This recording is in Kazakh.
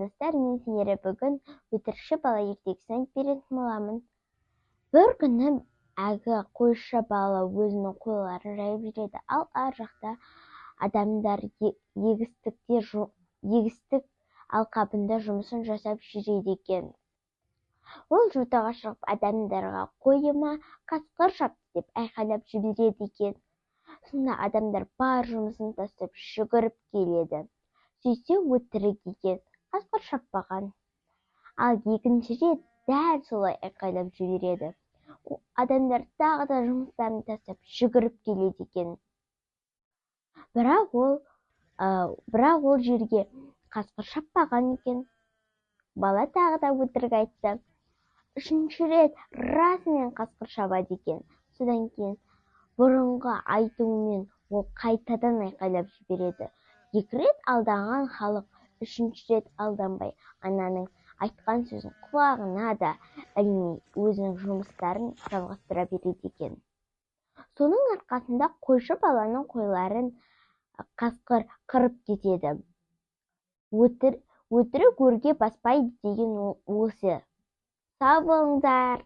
достар, мен сендерге бүгін өтірікші бала ертегісін айтып беретін боламын. Бір күні әлгі қойшы бала өзінің қойларын жайып жүреді, ал ар жақта адамдар егістік алқабында жұмысын жасап жүреді екен. Ол жотаға шығып адамдарға қойыма қасқыр шапты деп айқайлап жібереді екен. Сонда адамдар бар жұмысын тастап жүгіріп келеді. Сөйтсе өтірік екен, қасқыр шаппаған. Ал екінші рет дәл солай айқайлап жібереді. Адамдар тағы да жұмыстарын тастап жүгіріп келеді екен. Бірақ ол жерге қасқыр шаппаған екен. Бала тағы да өтірік айтты. Үшінші рет расымен қасқыр шабады екен. Содан кейін бұрынғы айтуымен ол қайтадан айқайлап жібереді. Екі рет алданған халық үшінші рет алданбай, ананың айтқан сөзін құлағына да ілмей өзінің жұмыстарын жалғастыра береді екен. Соның арқасында қойшы баланың қойларын қасқыр қырып кетеді. Өтірік өрге баспайды деген осы. Сау болыңдар.